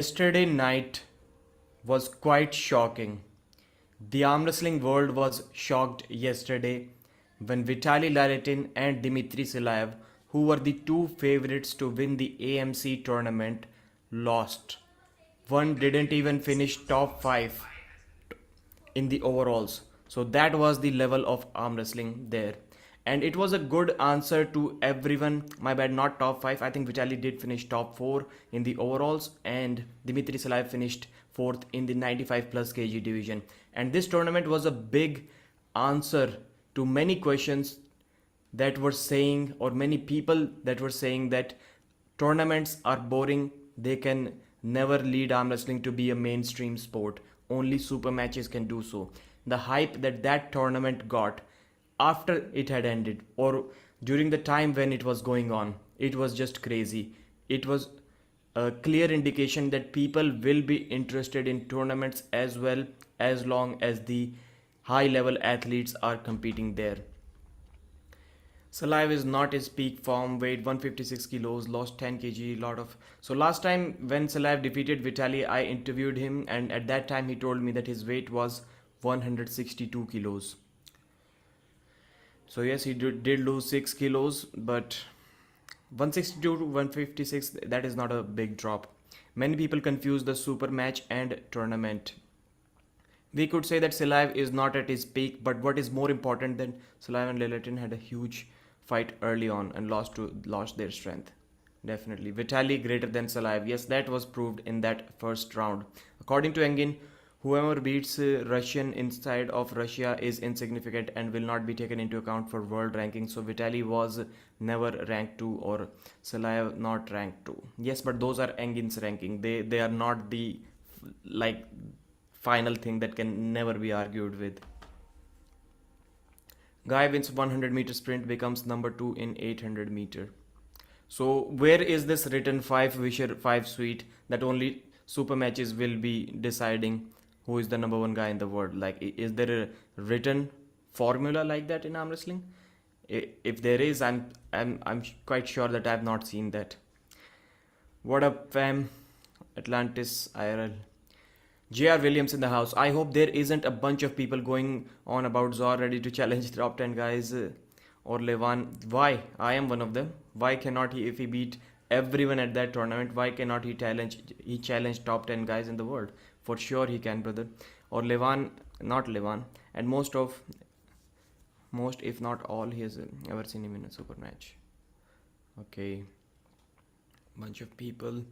Yesterday night was quite shocking. The arm wrestling world was shocked yesterday when Vitaly Laletin and Dimitri Silaev, who were the two favorites to win the AMC tournament, lost. One didn't even finish top 5 in the overalls. So that was the level of arm wrestling there. And it was a good answer to everyone. My bad, not top 5. I think Vitaly did finish top 4 in the overalls, and Dimitri Salaev finished 4th in the 95 plus kg division. And this tournament was a big answer to many questions that were saying, or many people that were saying, that tournaments are boring, they can never lead arm wrestling to be a mainstream sport, only super matches can do so. The hype that that tournament got after it had ended, or during the time when it was going on, it was just crazy. It was a clear indication that people will be interested in tournaments as well, as long as the high level athletes are competing there. Silaev is not his peak form, weighed 156 kilos, lost 10 kg, lot of. So last time when Silaev defeated Vitaly, I interviewed him, and at that time he told me that his weight was 162 kilos. So yes, he did lose 6 kilos, but 162 to 156, that is not a big drop. Many people confuse the super match and tournament. We could say that Silaev is not at his peak, but what is more important than Silaev and Leletin had a huge fight early on and lost their strength. Definitely. Vitaly greater than Silaev. Yes, that was proved in that first round. According to Engin, whoever beats Russian inside of Russia is insignificant and will not be taken into account for world rankings. So Vitaly was never ranked 2 or Silaev not ranked 2. Yes, but those are Engin's ranking. They are not the like final thing that can never be argued with. Guy wins 100 meter sprint, becomes number 2 in 800 meter. So where is this written 5 wisher 5 sweet that only super matches will be deciding who is the number 1 guy in the world? Like, is there a written formula like that in arm wrestling? If there is, I'm quite sure that I've not seen that. What up, fam? Atlantis IRL. JR Williams in the house. I hope there isn't a bunch of people going on about Zaur ready to challenge top 10 guys or Levan. Why? I am one of them. Why cannot he, if he beat everyone at that tournament, why cannot he challenge top 10 guys in the world? For sure he can, brother. Or Levan, not Levan. And most if not all, he has ever seen him in a super match. Okay. Bunch of people.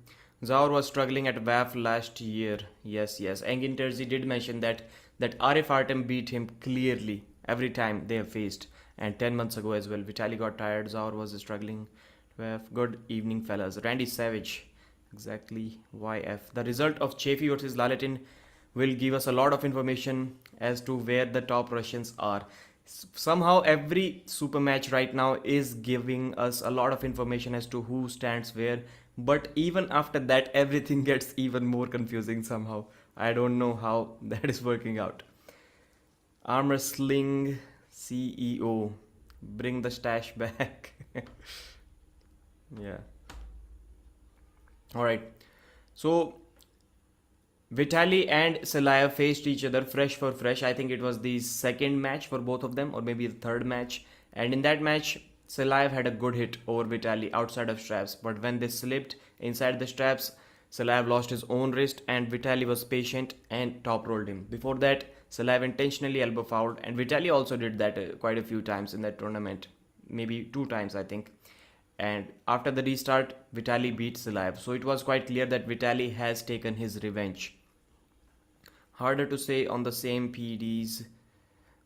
Zaur was struggling at WAF last year. Yes. Engin Terzi did mention that Arif Artem beat him clearly every time they have faced. And 10 months ago as well. Vitaly got tired. Zaur was struggling. WAF. Good evening, fellas. Randy Savage. Exactly. YF. The result of Chaffee versus Laletin will give us a lot of information as to where the top Russians are. Somehow every super match right now is giving us a lot of information as to who stands where, but even after that everything gets even more confusing somehow. I don't know how that is working out. Arm wrestling CEO, bring the stash back. Yeah. All right. So Vitaly and Silaev faced each other fresh for fresh. I think it was the second match for both of them, or maybe the third match. And in that match, Silaev had a good hit over Vitaly outside of straps. But when they slipped inside the straps, Silaev lost his own wrist, and Vitaly was patient and top rolled him. Before that, Silaev intentionally elbow fouled, and Vitaly also did that quite a few times in that tournament. Maybe 2 times, I think. And after the restart, Vitaly beat Silaev. So it was quite clear that Vitaly has taken his revenge. Harder to say on the same PDs,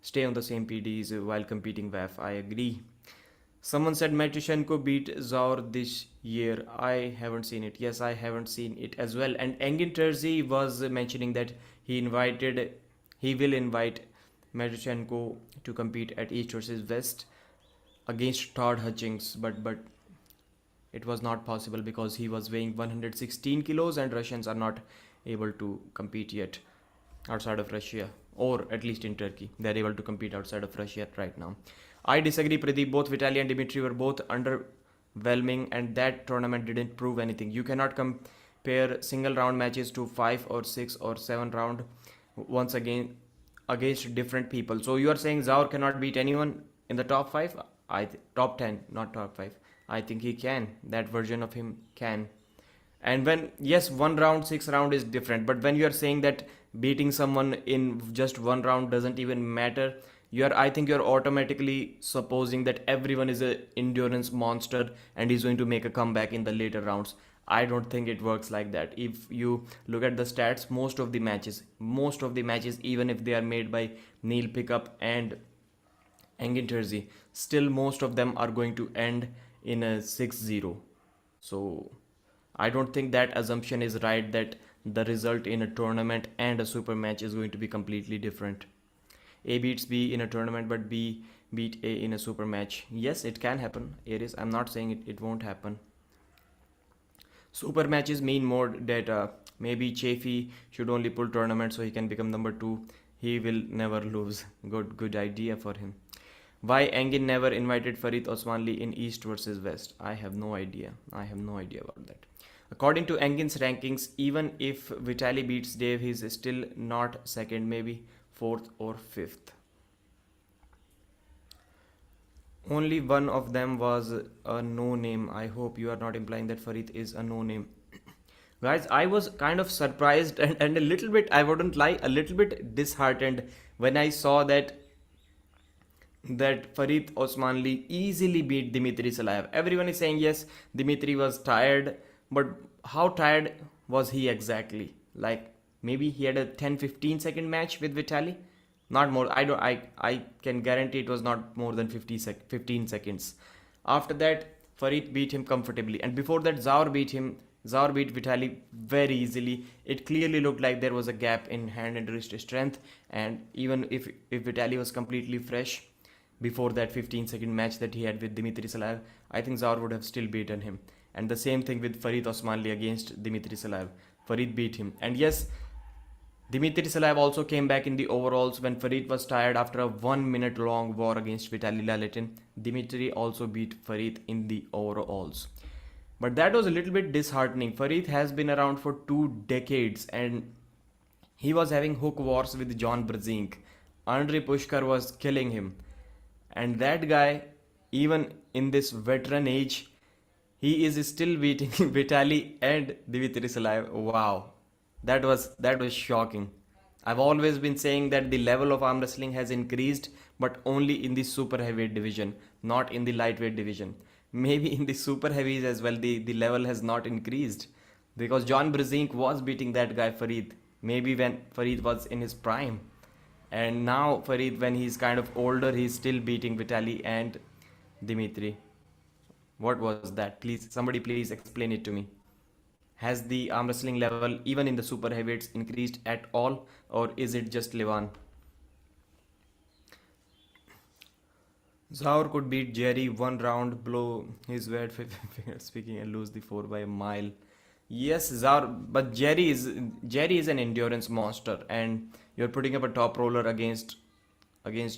stay on the same PDs while competing WAF. I agree. Someone said Matushenko beat Zaur this year. I haven't seen it. Yes, I haven't seen it as well. And Engin Terzi was mentioning that he will invite Matushenko to compete at East versus West against Todd Hutchings, but it was not possible because he was weighing 116 kilos and Russians are not able to compete yet outside of Russia, or at least in Turkey. They're able to compete outside of Russia right now. I disagree, Pradeep. Both Vitaly and Dimitri were both underwhelming, and that tournament didn't prove anything. You cannot pair single round matches to 5 or 6 or 7 round once again against different people. So you are saying Zaur cannot beat anyone in the top 5? Top 10, not top 5. I think he can. That version of him can. And when, yes, one round, 6 round is different, but when you are saying that beating someone in just one round doesn't even matter, I think you're automatically supposing that everyone is a endurance monster and is going to make a comeback in the later rounds. I don't think it works like that. If you look at the stats, most of the matches, even if they are made by Neil Pickup and Engin Terzi, still most of them are going to end in a 6-0. So I don't think that assumption is right, that the result in a tournament and a super match is going to be completely different. A beats B in a tournament, but B beat A in a super match. Yes, it can happen, Aries. I'm not saying it won't happen. Super matches mean more that maybe Chaffee should only pull tournament so he can become number 2. He will never lose. Good idea for him. Why Engin never invited Farid Osmanli in East versus West? I have no idea. I have no idea about that. According to Engin's rankings, even if Vitaly beats Dave, he's still not second, maybe fourth or fifth. Only one of them was a no name. I hope you are not implying that Farid is a no name. Guys, I was kind of surprised and a little bit, I wouldn't lie, a little bit disheartened when I saw that Farid Osmanli easily beat Dimitri Silaev. Everyone is saying yes, Dimitri was tired, but how tired was he exactly? Like maybe he had a 10-15 second match with Vitaly, not more. I can guarantee it was not more than 15 seconds. After that, Farid beat him comfortably, and before that, Zaur beat Vitaly very easily. It clearly looked like there was a gap in hand and wrist strength, and even if Vitaly was completely fresh before that 15-second match that he had with Dimitri Silaev, I think Zaur would have still beaten him. And the same thing with Farid Osmanli against Dimitri Silaev. Farid beat him. And yes, Dimitri Silaev also came back in the overalls when Farid was tired after a 1 minute long war against Vitaly Laletin. Dimitri also beat Farid in the overalls. But that was a little bit disheartening. Farid has been around for 2 decades and he was having hook wars with John Brzezinski. Andrei Pushkar was killing him. And that guy, even in this veteran age, he is still beating Vitaly and Dimitri Silaev. Wow, that was shocking. I've always been saying that the level of arm wrestling has increased, but only in the super heavyweight division, not in the lightweight division. Maybe in the super heavies as well, the level has not increased because John Brzezinski was beating that guy Farid. Maybe when Farid was in his prime, and now Farid, when he's kind of older, he's still beating Vitaly and Dimitri. What was that? Please, somebody please explain it to me. Has the arm wrestling level, even in the super heavyweights, increased at all, or is it just Levan? Zaur could beat Jerry one round, blow his weight figure speaking, and lose the 4 by a mile. Yes, Zaur, but Jerry is an endurance monster, and you're putting up a top roller against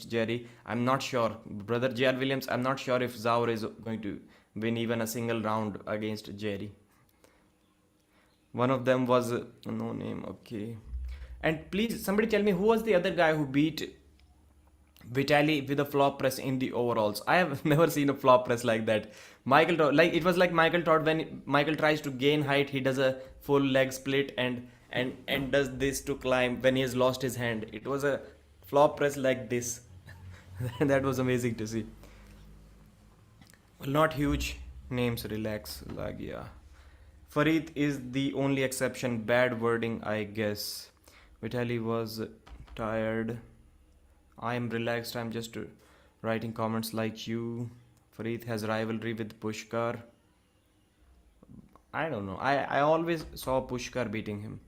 Jerry. I'm not sure, brother JR Williams. I'm not sure if Zaur is going to win even a single round against Jerry. One of them was no name. Okay, and please, somebody tell me who was the other guy who beat Vitaly with a flop press in the overalls. I have never seen a flop press like that. Michael Todd, like it was like Michael Todd when Michael tries to gain height, he does a full leg split and does this to climb when he has lost his hand. It was a flop press like this. That was amazing to see. Well, not huge names, relax, like yeah. Farid is the only exception. Bad wording, I guess. Vitaly was tired. I am relaxed. I'm just writing comments like you. Farid has rivalry with Pushkar. I don't know. I always saw Pushkar beating him.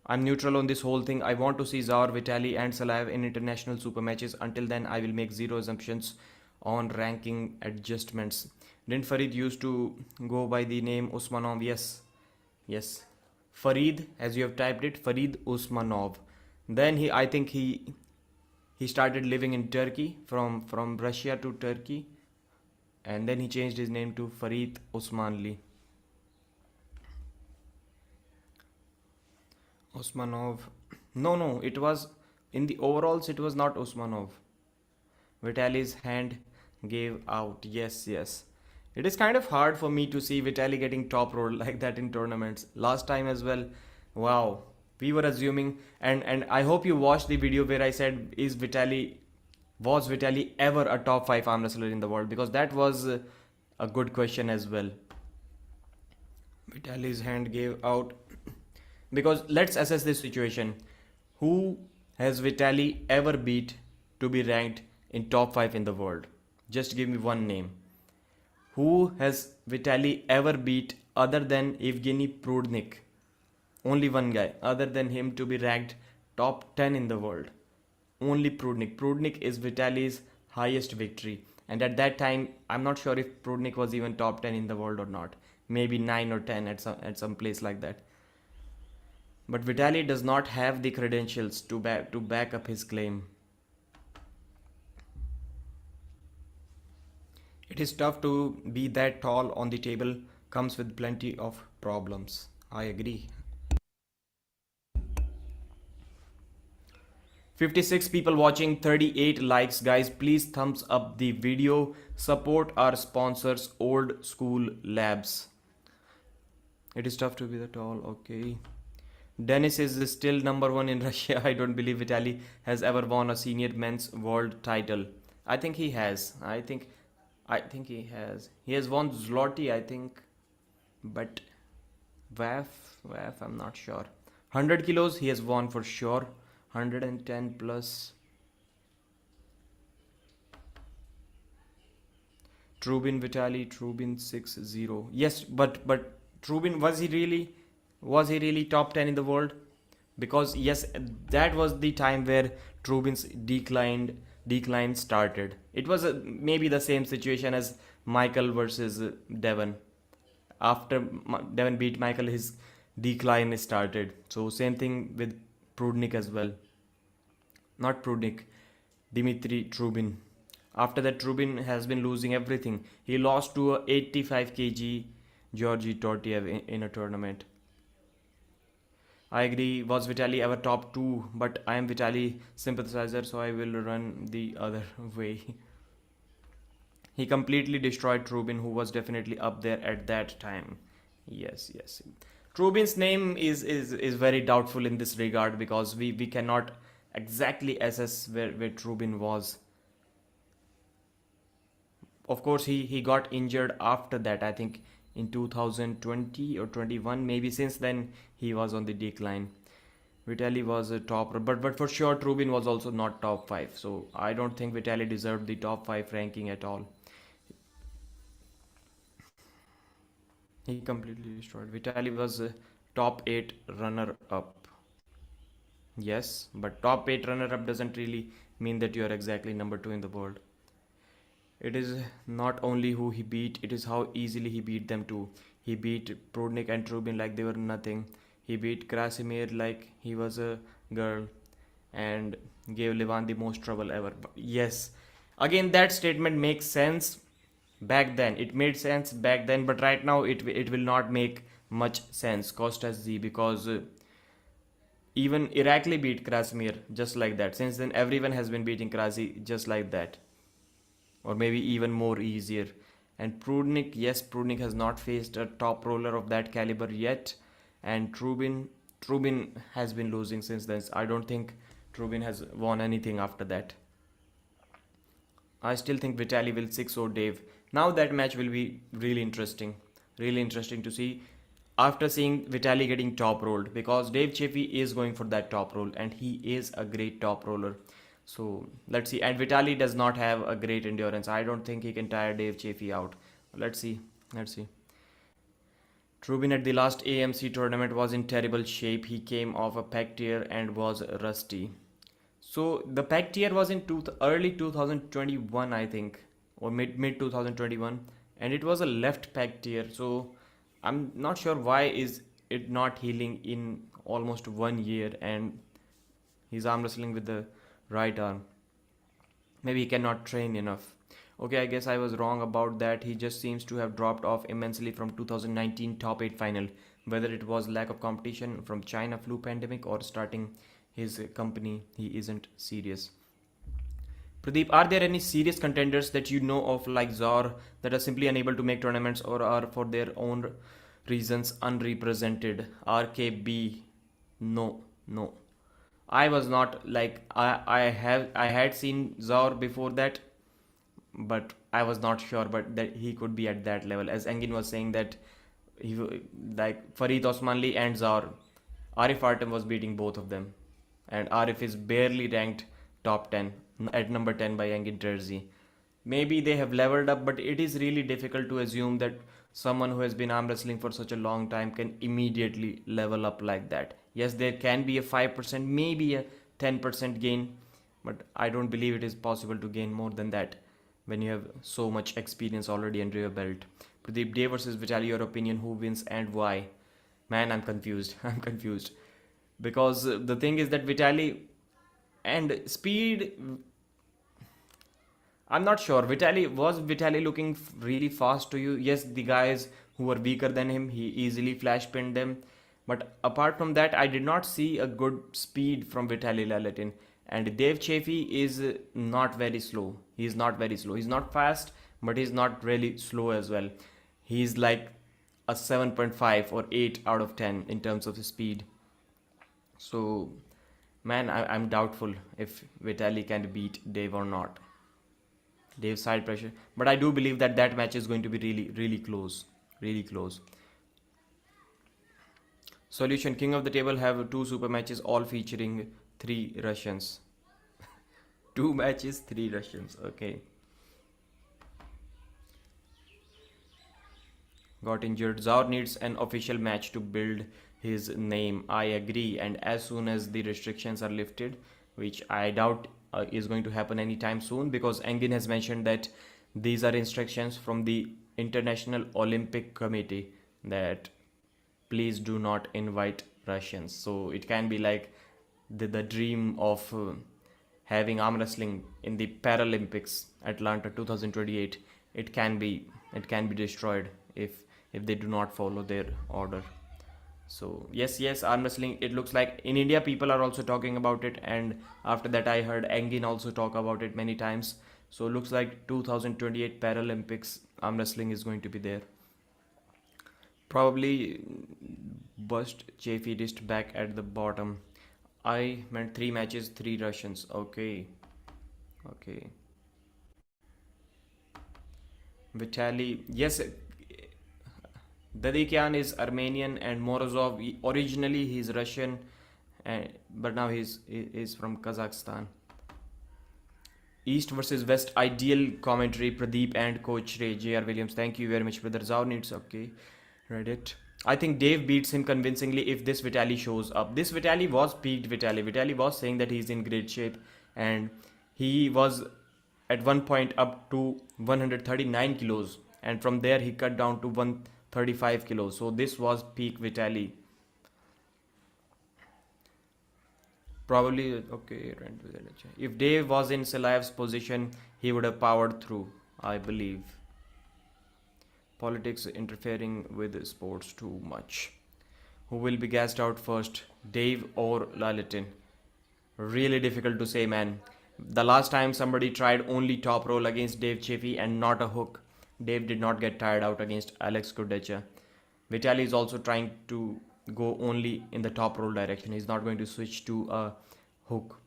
I'm neutral on this whole thing. I want to see Zaur, Vitaly, and Silaev in international super matches. Until then, I will make zero assumptions on ranking adjustments. Didn't Farid used to go by the name Usmanov? Yes, yes. Farid, as you have typed it, Farid Usmanov. Then I think he started living in Turkey from Russia to Turkey, and then he changed his name to Farid Osmanli. Usmanov. No, no, it was in the overalls. It was not Usmanov. Vitaly's hand gave out. Yes, yes. It is kind of hard for me to see Vitaly getting top roll like that in tournaments. Last time as well. Wow. We were assuming, and I hope you watched the video where I said, is Vitaly was Vitaly ever a top 5 arm wrestler in the world? Because that was a good question as well. Vitaly's hand gave out. Because let's assess this situation. Who has Vitaly ever beat to be ranked in top 5 in the world? Just give me one name. Who has Vitaly ever beat other than Evgeny Prudnik? Only one guy other than him to be ranked top 10 in the world. Only Prudnik. Prudnik is Vitaly's highest victory. And at that time, I'm not sure if Prudnik was even top 10 in the world or not. Maybe 9 or 10 at some place like that. But Vitaly does not have the credentials to back up his claim. It is tough to be that tall on the table, comes with plenty of problems. I agree. 56 people watching, 38 likes. Guys, please thumbs up the video. Support our sponsors, Old School Labs. It is tough to be the tall. Okay. Dennis is still number one in Russia. I don't believe Vitaly has ever won a senior men's world title. I think he has. I think he has. He has won Zloty, I think, but WAF, I'm not sure. 100 kilos he has won for sure. 110 plus. Trubin Vitaly, Trubin 6-0. Yes, but Trubin, was he really top 10 in the world? Because yes, that was the time where Trubin's decline started. It was maybe the same situation as Michael versus Devon. After Devon beat Michael, his decline started. So same thing with Prudnik as well. Not Prudnik, Dimitri Trubin. After that, Trubin has been losing everything. He lost to a 85 kg Georgi Tortiev in a tournament. I agree. Was Vitaly ever top two? But I am Vitaly sympathizer, so I will run the other way. He completely destroyed Trubin, who was definitely up there at that time. Yes, yes. Trubin's name is very doubtful in this regard because we cannot exactly assess where Trubin was. Of course, he got injured after that, I think in 2020 or 21, maybe since then he was on the decline. Vitaly was a top, but for sure Trubin was also not top 5, so I don't think Vitaly deserved the top 5 ranking at all. He completely destroyed. Vitaly was a top 8 runner up. Yes, but top 8 runner up doesn't really mean that you are exactly number 2 in the world. It is not only who he beat, it is how easily he beat them too. He beat Prudnik and Trubin like they were nothing. He beat Krasimir like he was a girl and gave Levan the most trouble ever. Yes, again, that statement makes sense back then. It made sense back then, but right now it will not make much sense. Costas Z, because even Irakli beat Krasimir just like that. Since then, everyone has been beating Krasi just like that, or maybe even more easier. And Prudnik, yes, Prudnik has not faced a top roller of that caliber yet, and Trubin has been losing since then. I don't think Trubin has won anything after that. I still think Vitaly will 6-0 Dave. Now that match will be really interesting to see after seeing Vitaly getting top rolled, because Dave Chaffee is going for that top roll and he is a great top roller. So let's see. And Vitaly does not have a great endurance. I don't think he can tire Dave Chaffee out. Let's see. Let's see. Trubin at the last AMC tournament was in terrible shape. He came off a pec tear and was rusty. So the pec tear was in early 2021, I think, or mid 2021, and it was a left pec tear. So I'm not sure why is it not healing in almost 1 year, and he's arm wrestling with the right arm. Maybe he cannot train enough. Okay, I guess I was wrong about that. He just seems to have dropped off immensely from 2019 top 8 final. whether it was lack of competition from China flu pandemic or starting his company, he isn't serious. Pradeep, are there any serious contenders that you know of like Zaur that are simply unable to make tournaments or are for their own reasons unrepresented? RKB, no, no. I was not like I had seen Zaur before that, but I was not sure, but that he could be at that level. As Engin was saying that he like Farid Osmanli and Zaur, Arif Artem was beating both of them, and Arif is barely ranked top 10 at number 10 by Engin Terzi. Maybe they have leveled up, but it is really difficult to assume that someone who has been arm wrestling for such a long time can immediately level up like that. Yes, there can be a 5%, maybe a 10% gain, but I don't believe it is possible to gain more than that when you have so much experience already under your belt. Pradeep, Day versus Vitaly, your opinion, who wins and why? Man, I'm confused. I'm confused. Because the thing is that Vitaly and speed, I'm not sure. Vitaly looking really fast to you? Yes, the guys who were weaker than him, he easily flash pinned them. But apart from that, I did not see a good speed from Vitaly Laletin. And Dave Chaffee is not very slow. He is not very slow. He's not fast, but he's not really slow as well. He's like a 7.5 or 8 out of 10 in terms of his speed. So, man, I'm doubtful if Vitaly can beat Dave or not. Dave's side pressure, but I do believe that that match is going to be really, really close, really close. Solution: King of the Table have two super matches, all featuring three Russians. Two matches, three Russians. Okay. Got injured. Zaur needs an official match to build his name. I agree. And as soon as the restrictions are lifted, which I doubt is going to happen anytime soon, because Engin has mentioned that these are instructions from the International Olympic Committee that please do not invite Russians. So it can be like the dream of having arm wrestling in the Paralympics Atlanta 2028. It can be destroyed if they do not follow their order. So yes, arm wrestling. It looks like in India people are also talking about it, and after that I heard Engin also talk about it many times. So it looks like 2028 Paralympics arm wrestling is going to be there. Probably bust Chaffee wrist back at the bottom. I meant three matches, three Russians. Okay, okay. Vitaly, yes, Dadikyan is Armenian and Morozov originally he's Russian, but now he's from Kazakhstan. East versus West ideal commentary Pradeep and Coach Ray J.R. Williams. Thank you very much, brother. Zaur needs okay. Reddit. I think Dave beats him convincingly if this Vitaly shows up. This Vitaly was peaked Vitaly. Vitaly was saying that he's in great shape, and he was at one point up to 139 kilos, and from there he cut down to 135 kilos. So this was peak Vitaly. Probably okay. If Dave was in Silaev's position, he would have powered through, I believe. Politics interfering with sports too much. Who will be gassed out first, Dave or Lalitin? Really difficult to say, man. The last time somebody tried only top roll against Dave Chaffee and not a hook, Dave did not get tired out against Alex Kudecha. Vitaly is also trying to go only in the top roll direction. He's not going to switch to a hook.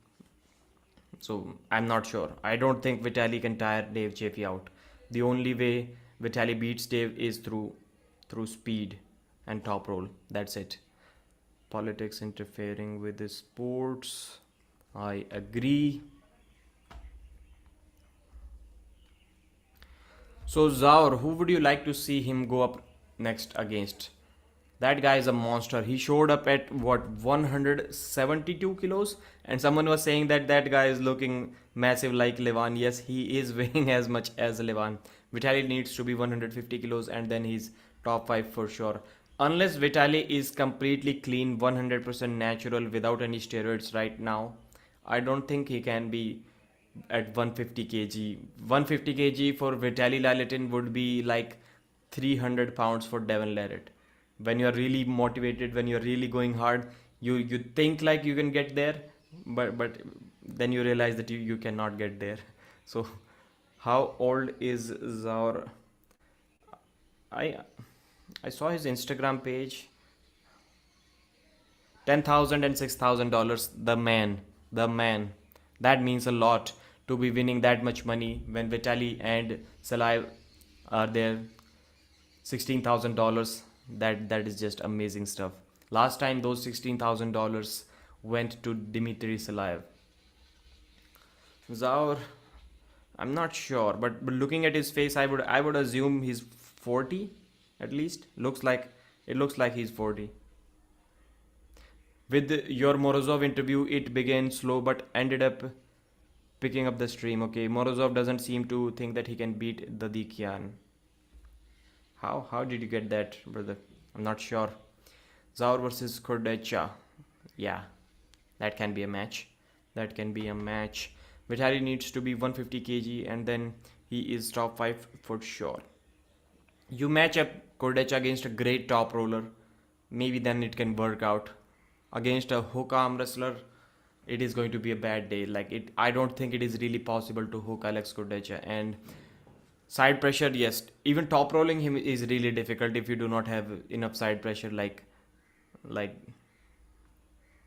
So I'm not sure. I don't think Vitaly can tire Dave Chaffee out. The only way Vitaly beats Dave is through speed and top roll. That's it. Politics interfering with the sports. I agree. So Zaur, who would you like to see him go up next against? That guy is a monster. He showed up at what 172 kilos, and someone was saying that that guy is looking massive like Levan. Yes, he is weighing as much as Levan. Vitaly needs to be 150 kilos, and then he's top 5 for sure. Unless Vitaly is completely clean, 100% natural without any steroids right now, I don't think he can be at 150 kg. 150 kg for Vitaly Lalitin would be like 300 pounds for Devon Larratt. when you're really motivated, when you're really going hard, you think like you can get there, but then you realize that you cannot get there. So how old is Zaur? I I saw his Instagram page. 10,000 and $6,000. The man, the man. That means a lot to be winning that much money when Vitaly and Silaev are there. $16,000. That is just amazing stuff. Last time those $16,000 went to Dimitri Silaev. Zaur, I'm not sure, but looking at his face, I would assume he's 40 at least. Looks like he's 40. With your Morozov interview, it began slow but ended up picking up the stream. Okay, Morozov doesn't seem to think that he can beat the Dikyan. How did you get that, brother? I'm not sure. Zaur versus Kordecha. Yeah, that can be a match. That can be a match. Vitaly needs to be 150 kg and then he is top 5 for sure. You match up Kordecha against a great top roller, maybe then it can work out. Against a hook arm wrestler, it is going to be a bad day. I don't think it is really possible to hook Alex Kordecha. And side pressure, yes, even top rolling him is really difficult if you do not have enough side pressure like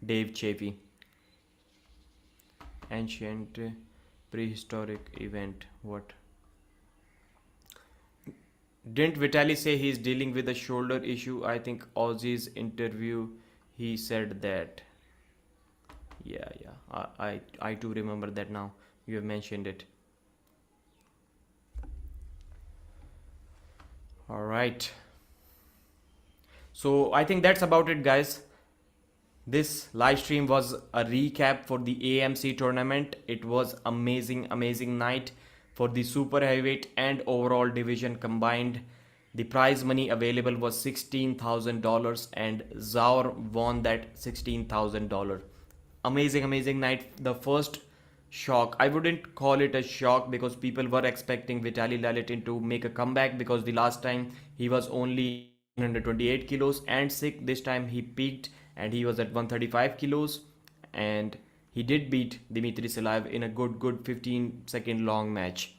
Dave Chaffee. Ancient prehistoric event. What? Didn't Vitaly say he's dealing with a shoulder issue? I think Ozzy's interview he said that. Yeah. I too remember that now. You have mentioned it. All right. So I think that's about it, guys. This live stream was a recap for the AMC tournament. It was amazing night for the super heavyweight and overall division combined. The prize money available was $16,000 and Zaur won that $16,000. Amazing night. The first shock, I wouldn't call it a shock because people were expecting Vitaly Lalitin to make a comeback because the last time he was only 128 kilos and sick. This time he peaked and he was at 135 kilos and he did beat Dimitri Silaev in a good 15-second long match.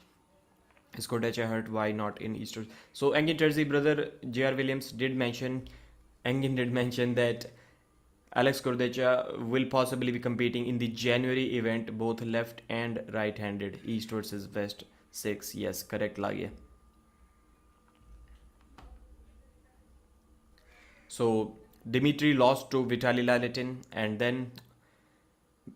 Is Kordecha hurt? Why not in Easter? So Engin Terzi brother J.R. Williams Engin did mention that Alex Kordecha will possibly be competing in the January event, both left and right-handed, East versus West 6. Yes, correct, Lage. So Dimitri lost to Vitaly Lalitin and then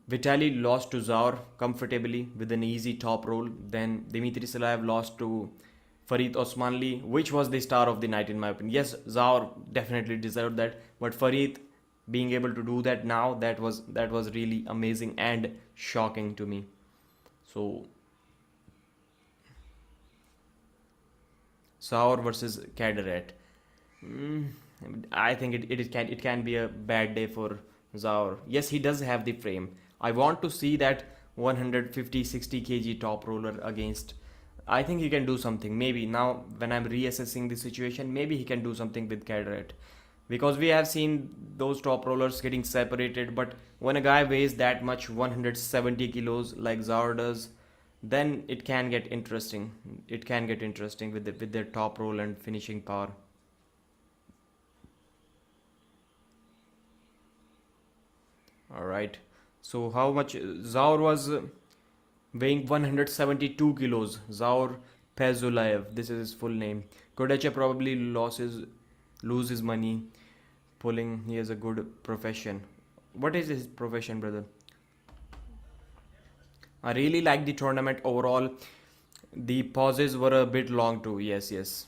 Vitaly lost to Zaur comfortably with an easy top roll. Then Dimitri Silaev lost to Farid Osmanli, which was the star of the night in my opinion. Yes, Zaur definitely deserved that, but Farid being able to do that now, that was really amazing and shocking to me. So Zaur versus Caderet. I think it can be a bad day for Zaur. Yes, he does have the frame. I want to see that 150-60 kg top roller against. I think he can do something. Maybe now when I'm reassessing the situation, maybe he can do something with Caderet. Because we have seen those top rollers getting separated, but when a guy weighs that much, 170 kilos like Zaur does, then it can get interesting. It can get interesting with their top roll and finishing power. All right. So how much Zaur was weighing 172 kilos. Zaur PAIZULAEV. This is his full name. Kordecha probably loses money pulling. He has a good profession. What is his profession, brother? I really like the tournament overall. The pauses were a bit long too. Yes.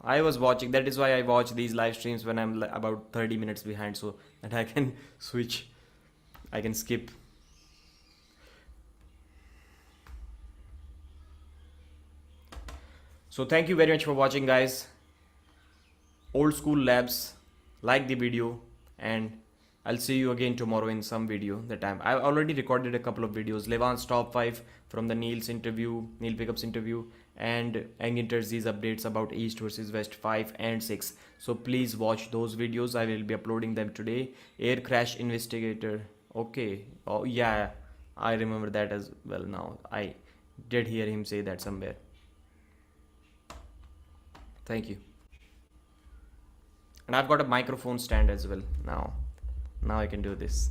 I was watching. That is why I watch these live streams when I'm about 30 minutes behind so that I can switch. I can skip. So thank you very much for watching, guys. Old School Labs, like the video, and I'll see you again tomorrow in some video that I've already recorded a couple of videos. Levant's top 5 from the Neil Pickups interview, and Ang enters these updates about East versus West 5 and 6. So please watch those videos. I will be uploading them today. Air crash investigator. Okay. Oh yeah, I remember that as well now. I did hear him say that somewhere. Thank you. And I've got a microphone stand as well now. Now I can do this.